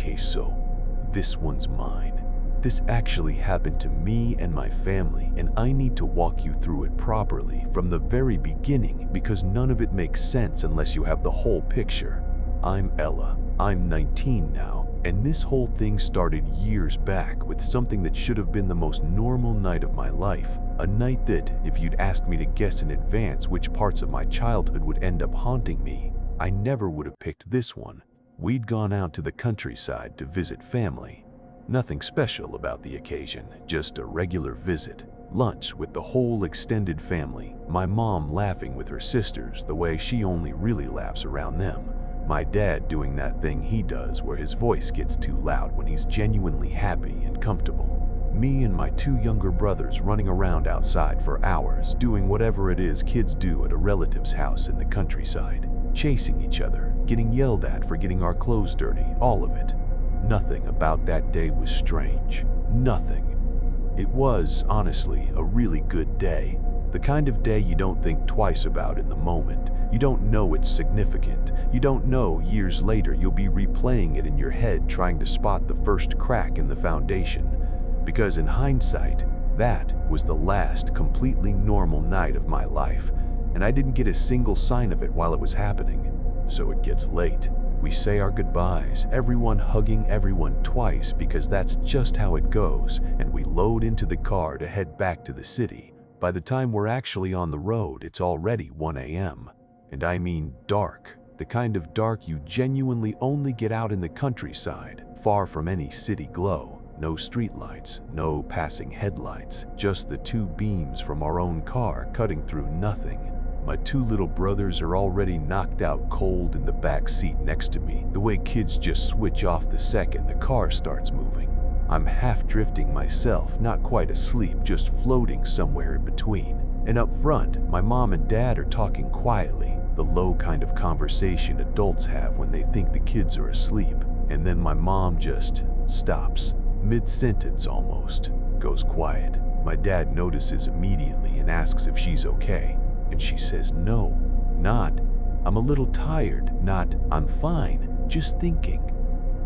Okay, so this one's mine. This actually happened to me and my family, and I need to walk you through it properly from the very beginning because none of it makes sense unless you have the whole picture. I'm Ella. I'm 19 now, and this whole thing started years back with something that should have been the most normal night of my life. A night that, if you'd asked me to guess in advance which parts of my childhood would end up haunting me, I never would have picked this one. We'd gone out to the countryside to visit family. Nothing special about the occasion, just a regular visit. Lunch with the whole extended family, my mom laughing with her sisters the way she only really laughs around them. My dad doing that thing he does where his voice gets too loud when he's genuinely happy and comfortable. Me and my two younger brothers running around outside for hours, doing whatever it is kids do at a relative's house in the countryside. Chasing each other, getting yelled at for getting our clothes dirty, all of it. Nothing about that day was strange. Nothing. It was, honestly, a really good day. The kind of day you don't think twice about in the moment. You don't know it's significant. You don't know years later you'll be replaying it in your head trying to spot the first crack in the foundation. Because in hindsight, that was the last completely normal night of my life, and I didn't get a single sign of it while it was happening. So it gets late. We say our goodbyes, everyone hugging everyone twice because that's just how it goes, and we load into the car to head back to the city. By the time we're actually on the road, it's already 1 a.m. And I mean dark. The kind of dark you genuinely only get out in the countryside, far from any city glow. No streetlights, no passing headlights, just the two beams from our own car cutting through nothing. My two little brothers are already knocked out cold in the back seat next to me, the way kids just switch off the second the car starts moving. I'm half drifting myself, not quite asleep, just floating somewhere in between. And up front, my mom and dad are talking quietly, the low kind of conversation adults have when they think the kids are asleep. And then my mom just stops, mid-sentence almost, goes quiet. My dad notices immediately and asks if she's okay. And she says no, not, I'm a little tired, not, I'm fine, just thinking.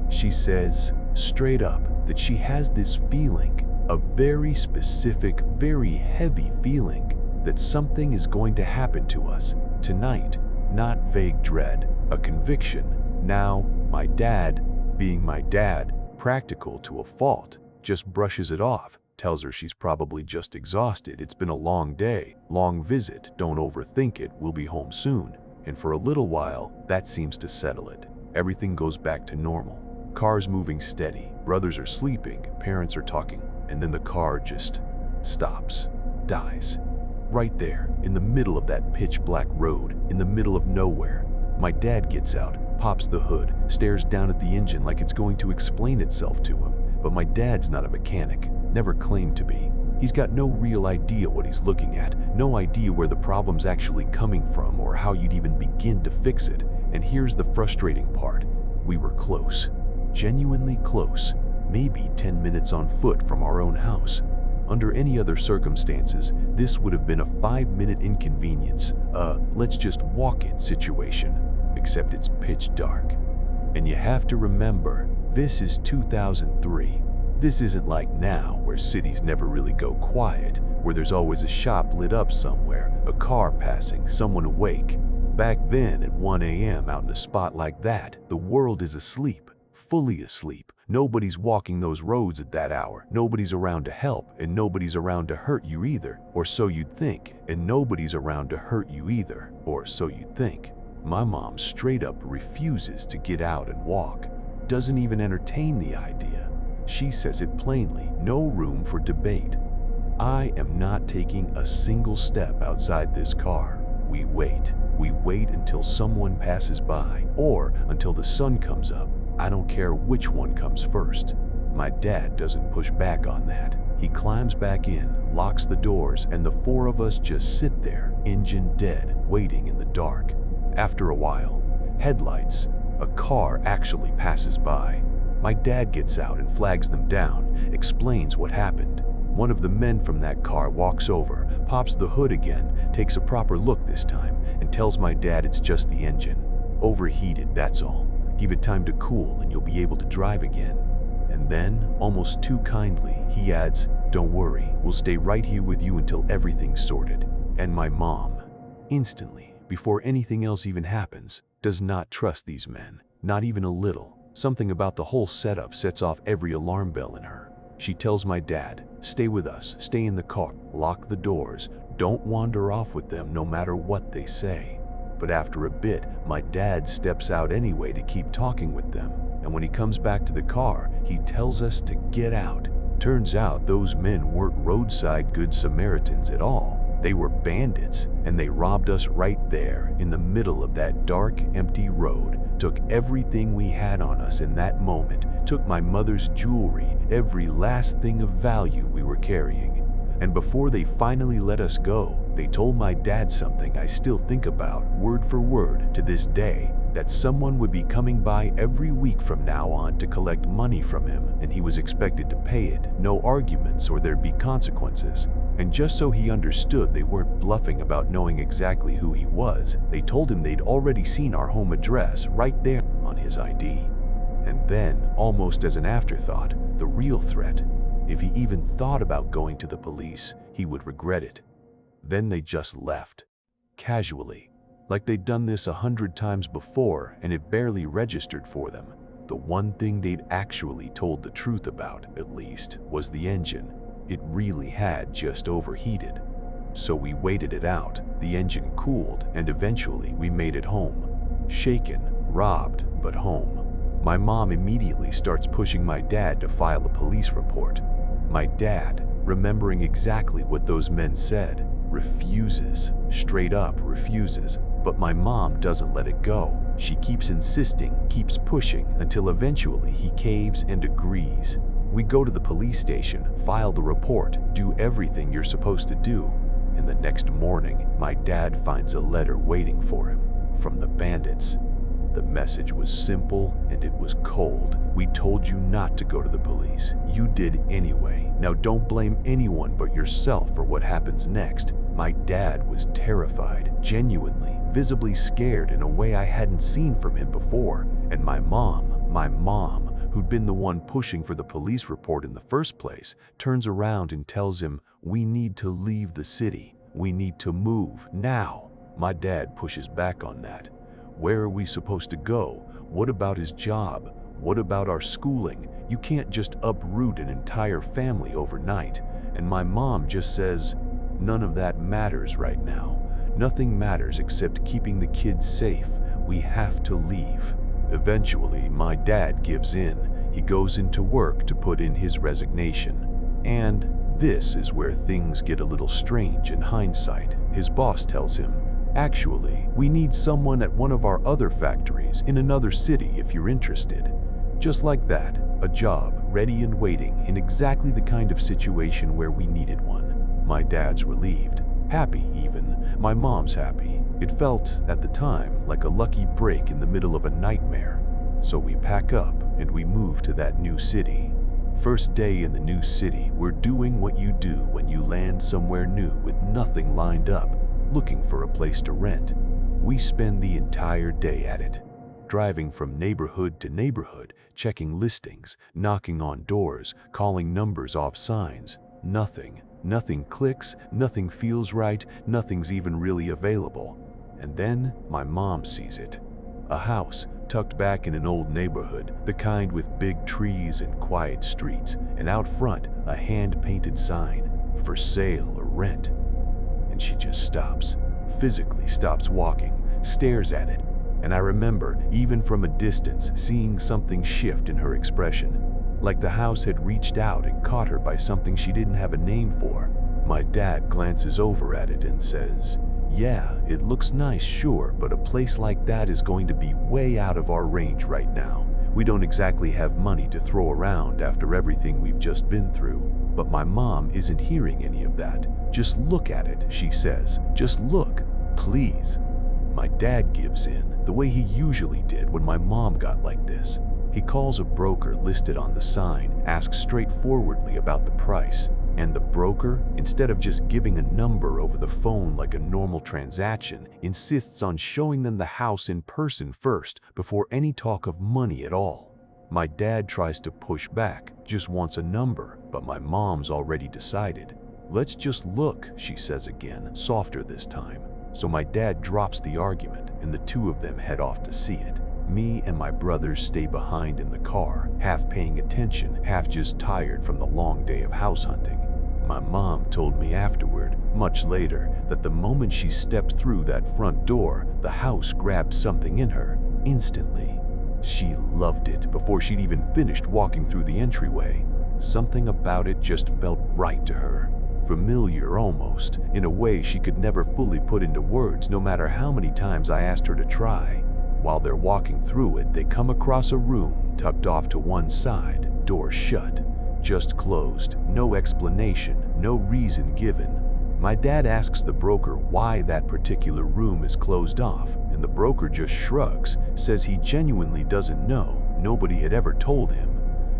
She says, straight up, that she has this feeling, a very specific, very heavy feeling, that something is going to happen to us tonight. Not vague dread, a conviction. Now, my dad, being my dad, practical to a fault, just brushes it off. Tells her she's probably just exhausted. It's been a long day, long visit. Don't overthink it. We'll be home soon. And for a little while, that seems to settle it. Everything goes back to normal. Car's moving steady. Brothers are sleeping. Parents are talking. And then the car just stops, dies. Right there, in the middle of that pitch black road, in the middle of nowhere. My dad gets out, pops the hood, stares down at the engine like it's going to explain itself to him. But my dad's not a mechanic. Never claimed to be. He's got no real idea what he's looking at, no idea where the problem's actually coming from or how you'd even begin to fix it. And here's the frustrating part. We were close. Genuinely close. Maybe 10 minutes on foot from our own house. Under any other circumstances, this would have been a 5-minute inconvenience, let's just walk it situation. Except it's pitch dark. And you have to remember, this is 2003. This isn't like now, where cities never really go quiet, where there's always a shop lit up somewhere, a car passing, someone awake. Back then, at 1 a.m. out in a spot like that, the world is asleep, fully asleep. Nobody's walking those roads at that hour. Nobody's around to help, and nobody's around to hurt you either, or so you'd think. And nobody's around to hurt you either, or so you'd think. My mom straight up refuses to get out and walk. Doesn't even entertain the idea. She says it plainly, no room for debate. I am not taking a single step outside this car. We wait. We wait until someone passes by, or until the sun comes up. I don't care which one comes first. My dad doesn't push back on that. He climbs back in, locks the doors, and the four of us just sit there, engine dead, waiting in the dark. After a while, headlights, a car actually passes by. My dad gets out and flags them down, explains what happened. One of the men from that car walks over, pops the hood again, takes a proper look this time, and tells my dad it's just the engine. Overheated, that's all. Give it time to cool and you'll be able to drive again." And then, almost too kindly, he adds, "Don't worry, we'll stay right here with you until everything's sorted." And my mom, instantly, before anything else even happens, does not trust these men, not even a little. Something about the whole setup sets off every alarm bell in her. She tells my dad, "Stay with us, stay in the car, lock the doors, don't wander off with them no matter what they say." But after a bit, my dad steps out anyway to keep talking with them. And when he comes back to the car, he tells us to get out. Turns out those men weren't roadside Good Samaritans at all. They were bandits, and they robbed us right there in the middle of that dark, empty road, took everything we had on us in that moment, took my mother's jewelry, every last thing of value we were carrying. And before they finally let us go, they told my dad something I still think about word for word to this day, that someone would be coming by every week from now on to collect money from him, and he was expected to pay it, no arguments or there'd be consequences. And just so he understood they weren't bluffing about knowing exactly who he was, they told him they'd already seen our home address right there on his ID. And then, almost as an afterthought, the real threat: if he even thought about going to the police, he would regret it. Then they just left, casually, like they'd done this 100 times before and it barely registered for them. The one thing they'd actually told the truth about, at least, was the engine. It really had just overheated. So we waited it out, the engine cooled, and eventually we made it home. Shaken, robbed, but home. My mom immediately starts pushing my dad to file a police report. My dad, remembering exactly what those men said, refuses, straight up refuses. But my mom doesn't let it go. She keeps insisting, keeps pushing, until eventually he caves and agrees. We go to the police station, file the report, do everything you're supposed to do. And the next morning, my dad finds a letter waiting for him from the bandits. The message was simple and it was cold. "We told you not to go to the police. You did anyway. Now don't blame anyone but yourself for what happens next." My dad was terrified, genuinely, visibly scared in a way I hadn't seen from him before. And my mom, who'd been the one pushing for the police report in the first place, turns around and tells him, "We need to leave the city. We need to move now." My dad pushes back on that. Where are we supposed to go? What about his job? What about our schooling? You can't just uproot an entire family overnight. And my mom just says, "None of that matters right now. Nothing matters except keeping the kids safe. We have to leave." Eventually, my dad gives in. He goes into work to put in his resignation. And this is where things get a little strange in hindsight. His boss tells him, "Actually, we need someone at one of our other factories in another city if you're interested." Just like that, a job ready and waiting in exactly the kind of situation where we needed one. My dad's relieved, happy even. My mom's happy. It felt, at the time, like a lucky break in the middle of a nightmare. So we pack up and we move to that new city. First day in the new city, we're doing what you do when you land somewhere new with nothing lined up, looking for a place to rent. We spend the entire day at it, driving from neighborhood to neighborhood, checking listings, knocking on doors, calling numbers off signs. Nothing clicks, nothing feels right, nothing's even really available. And then my mom sees it. A house tucked back in an old neighborhood, the kind with big trees and quiet streets, and out front a hand-painted sign, "For sale or rent." And she just stops, physically stops walking, stares at it. And I remember, even from a distance, seeing something shift in her expression. Like the house had reached out and caught her by something she didn't have a name for. My dad glances over at it and says, "Yeah, it looks nice, sure, but a place like that is going to be way out of our range right now. We don't exactly have money to throw around after everything we've just been through." But my mom isn't hearing any of that. "Just look at it," she says. "Just look, please." My dad gives in, the way he usually did when my mom got like this. He calls a broker listed on the sign, asks straightforwardly about the price, And the broker, instead of just giving a number over the phone like a normal transaction, insists on showing them the house in person first before any talk of money at all. My dad tries to push back, just wants a number, but my mom's already decided. "Let's just look," she says again, softer this time. So my dad drops the argument and the two of them head off to see it. Me and my brothers stay behind in the car, half paying attention, half just tired from the long day of house hunting. My mom told me afterward, much later, that the moment she stepped through that front door, the house grabbed something in her, instantly. She loved it before she'd even finished walking through the entryway. Something about it just felt right to her. Familiar almost, in a way she could never fully put into words no matter how many times I asked her to try. While they're walking through it, they come across a room tucked off to one side, door shut. Just closed, no explanation, no reason given. My dad asks the broker why that particular room is closed off, and the broker just shrugs, says he genuinely doesn't know, nobody had ever told him.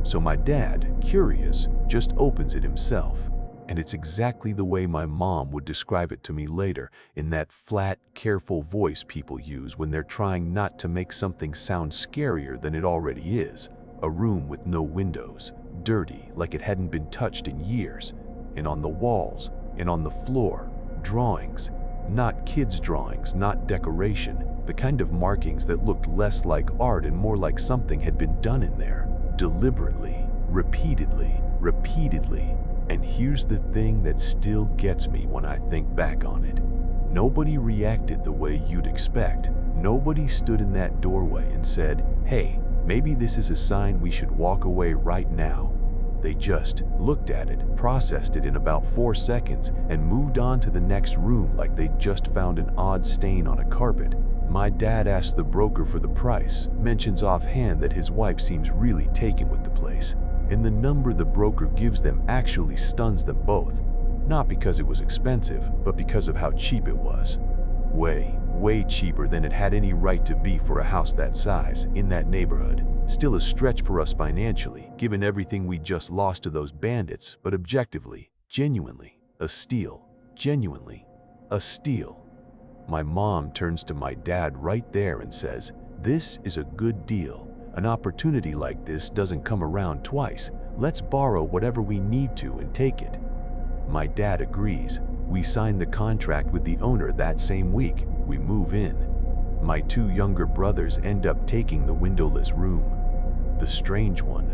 So my dad, curious, just opens it himself. And it's exactly the way my mom would describe it to me later, in that flat, careful voice people use when they're trying not to make something sound scarier than it already is. A room with no windows, dirty like it hadn't been touched in years, and on the walls and on the floor, drawings. Not kids' drawings, not decoration, the kind of markings that looked less like art and more like something had been done in there, deliberately, repeatedly. And here's the thing that still gets me when I think back on it. Nobody reacted the way you'd expect. Nobody stood in that doorway and said, "Hey, maybe this is a sign we should walk away right now." They just looked at it, processed it in about 4 seconds, and moved on to the next room like they'd just found an odd stain on a carpet. My dad asks the broker for the price, mentions offhand that his wife seems really taken with the place, and the number the broker gives them actually stuns them both. Not because it was expensive, but because of how cheap it was. Way cheaper than it had any right to be for a house that size, in that neighborhood. Still a stretch for us financially, given everything we just lost to those bandits, but objectively, genuinely, a steal. Genuinely, a steal. My mom turns to my dad right there and says, "This is a good deal. An opportunity like this doesn't come around twice. Let's borrow whatever we need to and take it." My dad agrees. We sign the contract with the owner that same week. We move in. My 2 younger brothers end up taking the windowless room. The strange one.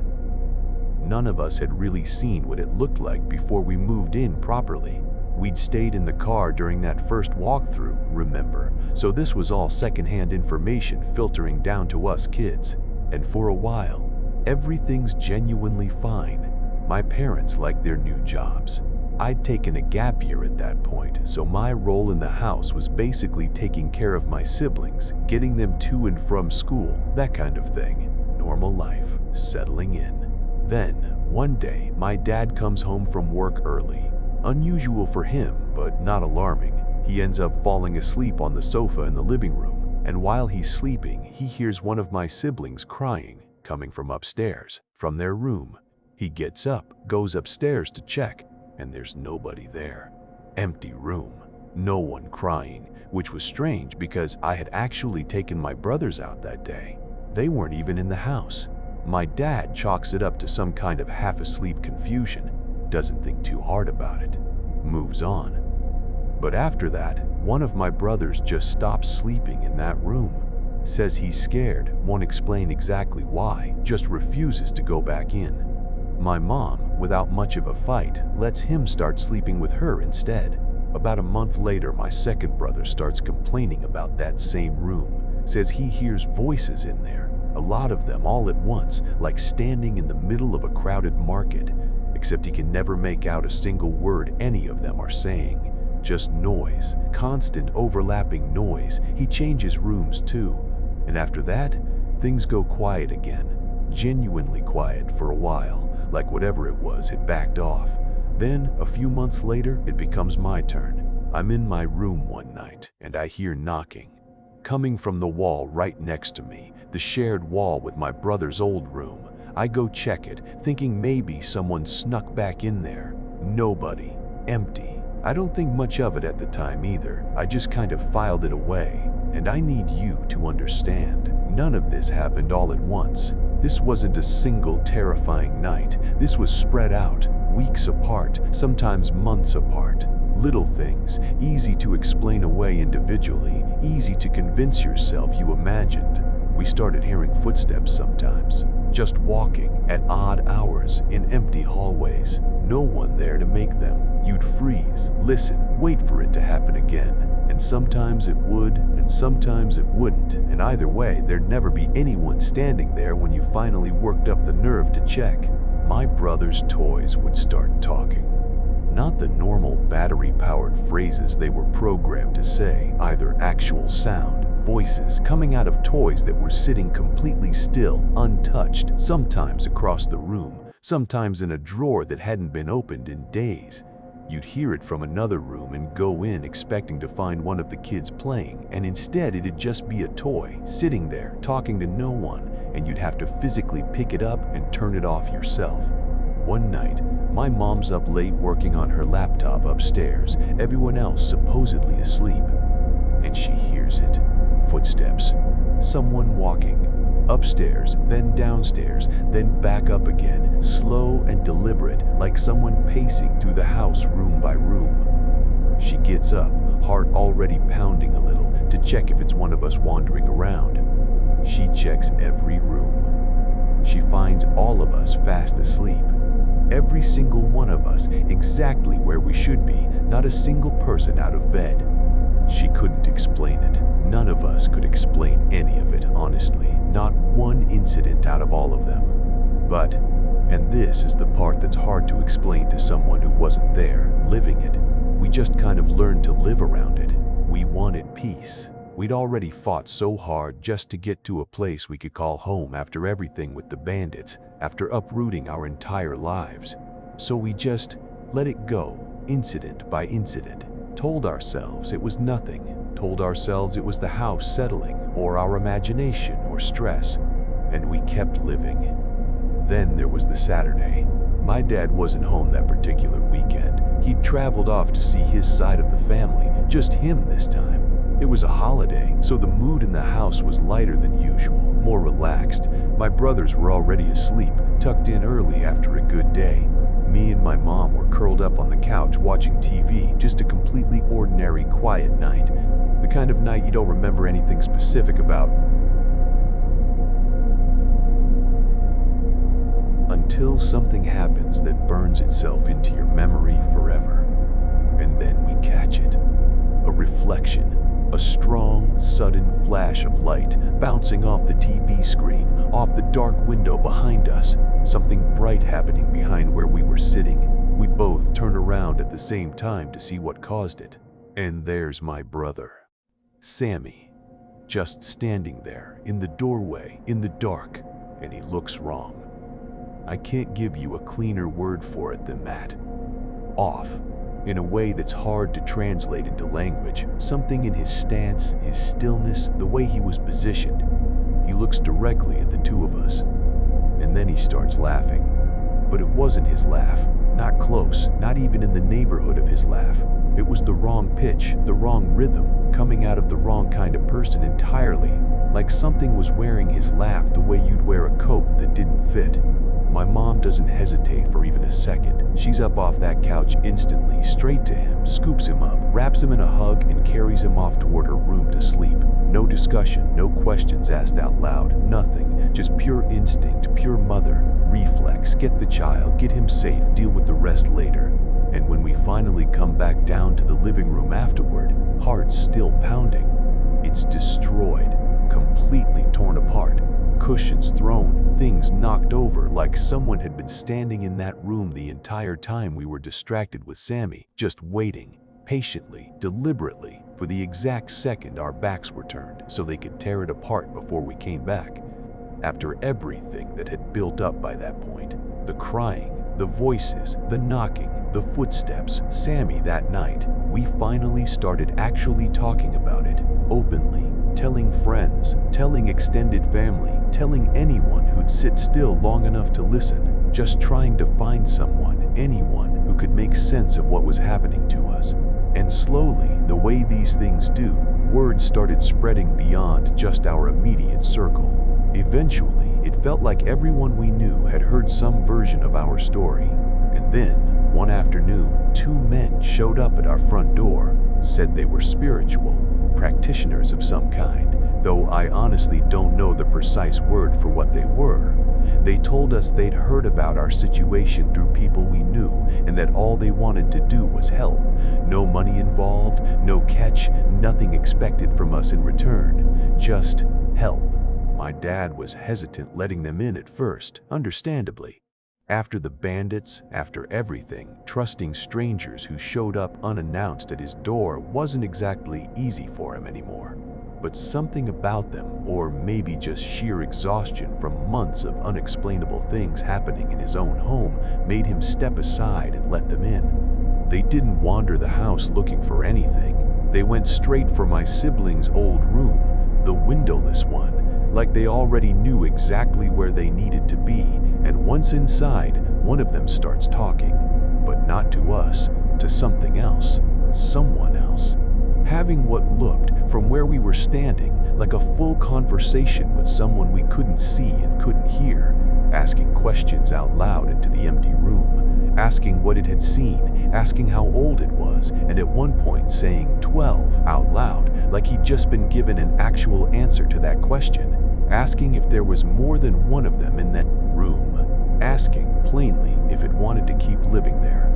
None of us had really seen what it looked like before we moved in properly. We'd stayed in the car during that first walkthrough, remember, so this was all secondhand information filtering down to us kids. And for a while, everything's genuinely fine. My parents like their new jobs. I'd taken a gap year at that point, so my role in the house was basically taking care of my siblings, getting them to and from school, that kind of thing. Normal life, settling in. Then, one day, my dad comes home from work early. Unusual for him, but not alarming. He ends up falling asleep on the sofa in the living room, and while he's sleeping, he hears one of my siblings crying, coming from upstairs, from their room. He gets up, goes upstairs to check, and there's nobody there. Empty room. No one crying, which was strange because I had actually taken my brothers out that day. They weren't even in the house. My dad chalks it up to some kind of half-asleep confusion, doesn't think too hard about it, moves on. But after that, one of my brothers just stops sleeping in that room. Says he's scared, won't explain exactly why, just refuses to go back in. My mom, without much of a fight, lets him start sleeping with her instead. About a month later, my second brother starts complaining about that same room. Says he hears voices in there, a lot of them all at once, like standing in the middle of a crowded market, except he can never make out a single word any of them are saying. Just noise, constant overlapping noise. He changes rooms too. And after that, things go quiet again. Genuinely quiet for a while, like whatever it was had backed off. Then, a few months later, it becomes my turn. I'm in my room one night, and I hear knocking. Coming from the wall right next to me, the shared wall with my brother's old room. I go check it, thinking maybe someone snuck back in there. Nobody. Empty. I don't think much of it at the time either. I just kind of filed it away. And I need you to understand. None of this happened all at once. This wasn't a single terrifying night. This was spread out, weeks apart, sometimes months apart. Little things, easy to explain away individually, easy to convince yourself you imagined. We started hearing footsteps sometimes, just walking at odd hours in empty hallways. No one there to make them. You'd freeze, listen, wait for it to happen again. And sometimes it would, and sometimes it wouldn't. And either way, there'd never be anyone standing there when you finally worked up the nerve to check. My brother's toys would start talking. Not the normal battery-powered phrases they were programmed to say, either actual sound, voices coming out of toys that were sitting completely still, untouched, sometimes across the room, sometimes in a drawer that hadn't been opened in days. You'd hear it from another room and go in expecting to find one of the kids playing, and instead it'd just be a toy, sitting there, talking to no one, and you'd have to physically pick it up and turn it off yourself. One night, my mom's up late working on her laptop upstairs, everyone else supposedly asleep. And she hears it. Footsteps. Someone walking. Upstairs, then downstairs, then back up again, slow and deliberate, like someone pacing through the house room by room. She gets up, heart already pounding a little, to check if it's one of us wandering around. She checks every room. She finds all of us fast asleep. Every single one of us exactly where we should be, not a single person out of bed. She couldn't explain it. None of us could explain any of it, honestly. Not one incident out of all of them. But, and this is the part that's hard to explain to someone who wasn't there, living it, we just kind of learned to live around it. We wanted peace. We'd already fought so hard just to get to a place we could call home after everything with the bandits, after uprooting our entire lives. So we just let it go, incident by incident. Told ourselves it was nothing, told ourselves it was the house settling, or our imagination, or stress, and we kept living. Then there was the Saturday. My dad wasn't home that particular weekend. He'd traveled off to see his side of the family, just him this time. It was a holiday, so the mood in the house was lighter than usual, more relaxed. My brothers were already asleep, tucked in early after a good day. Me and my mom were curled up on the couch watching TV, just a completely ordinary, quiet night. The kind of night you don't remember anything specific about. Until something happens that burns itself into your memory forever. And then we catch it. A reflection. A strong, sudden flash of light bouncing off the TV screen, off the dark window behind us. Something bright happening behind where we were sitting. We both turn around at the same time to see what caused it. And there's my brother, Sammy, just standing there in the doorway in the dark, and he looks wrong. I can't give you a cleaner word for it than that. Off. In a way that's hard to translate into language. Something in his stance, his stillness, the way he was positioned. He looks directly at the two of us. And then he starts laughing. But it wasn't his laugh. Not close, not even in the neighborhood of his laugh. It was the wrong pitch, the wrong rhythm, coming out of the wrong kind of person entirely. Like something was wearing his laugh the way you'd wear a coat that didn't fit. My mom doesn't hesitate for even a second. She's up off that couch instantly, straight to him, scoops him up, wraps him in a hug, and carries him off toward her room to sleep. No discussion, no questions asked out loud, nothing. Just pure instinct, pure mother, reflex, get the child, get him safe, deal with the rest later. And when we finally come back down to the living room afterward, hearts still pounding, it's destroyed, completely torn apart. Cushions thrown, things knocked over like someone had been standing in that room the entire time we were distracted with Sammy, just waiting, patiently, deliberately, for the exact second our backs were turned so they could tear it apart before we came back. After everything that had built up by that point, the crying, the voices, the knocking, the footsteps, Sammy that night, we finally started actually talking about it, openly. Telling friends, telling extended family, telling anyone who'd sit still long enough to listen, just trying to find someone, anyone who who could make sense of what was happening to us. And slowly, the way these things do, word started spreading beyond just our immediate circle. Eventually, it felt like everyone we knew had heard some version of our story. And then, one afternoon, two men showed up at our front door, said they were spiritual, practitioners of some kind, though I honestly don't know the precise word for what they were. They told us they'd heard about our situation through people we knew and that all they wanted to do was help. No money involved, no catch, nothing expected from us in return. Just help. My dad was hesitant letting them in at first, understandably. After the bandits, after everything, trusting strangers who showed up unannounced at his door wasn't exactly easy for him anymore. But something about them, or maybe just sheer exhaustion from months of unexplainable things happening in his own home, made him step aside and let them in. They didn't wander the house looking for anything. They went straight for my siblings' old room, the windowless one, like they already knew exactly where they needed to be, and once inside, one of them starts talking. But not to us, to something else, someone else. Having what looked, from where we were standing, like a full conversation with someone we couldn't see and couldn't hear, asking questions out loud into the empty room, asking what it had seen, asking how old it was, and at one point saying 12 out loud, like he'd just been given an actual answer to that question, asking if there was more than one of them in that room, asking plainly if it wanted to keep living there.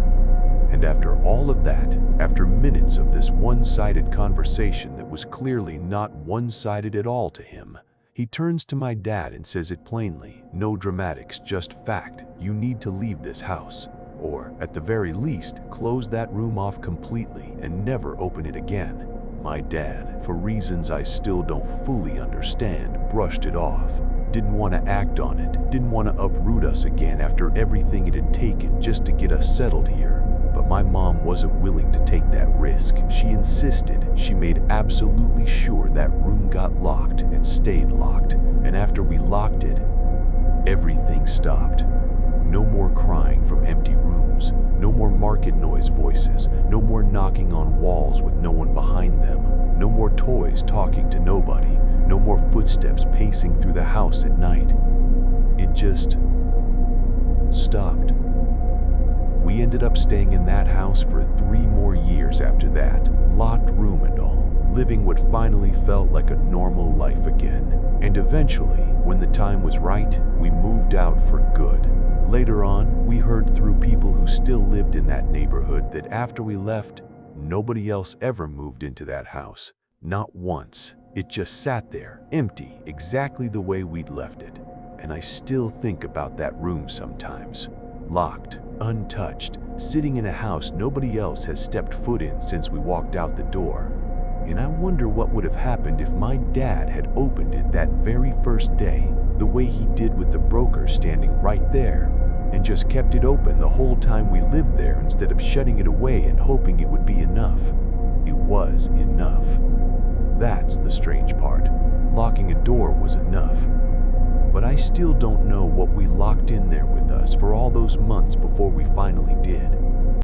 And after all of that, after minutes of this one-sided conversation that was clearly not one-sided at all to him, he turns to my dad and says it plainly, no dramatics, just fact, you need to leave this house. Or, at the very least, close that room off completely and never open it again. My dad, for reasons I still don't fully understand, brushed it off. Didn't want to act on it, didn't want to uproot us again after everything it had taken just to get us settled here. But my mom wasn't willing to take that risk. She insisted. She made absolutely sure that room got locked and stayed locked. And after we locked it, everything stopped. No more crying from empty rooms. No more market noise voices. No more knocking on walls with no one behind them. No more toys talking to nobody. No more footsteps pacing through the house at night. It just stopped. We ended up staying in that house for 3 more years after that, locked room and all, living what finally felt like a normal life again. And eventually, when the time was right, we moved out for good. Later on, we heard through people who still lived in that neighborhood that after we left, nobody else ever moved into that house. Not once. It just sat there, empty, exactly the way we'd left it. And I still think about that room sometimes. Locked, untouched, sitting in a house nobody else has stepped foot in since we walked out the door. And I wonder what would have happened if my dad had opened it that very first day, the way he did with the broker standing right there, and just kept it open the whole time we lived there instead of shutting it away and hoping it would be enough. It was enough. That's the strange part. Locking a door was enough. But I still don't know what we locked in there with us for all those months before we finally did.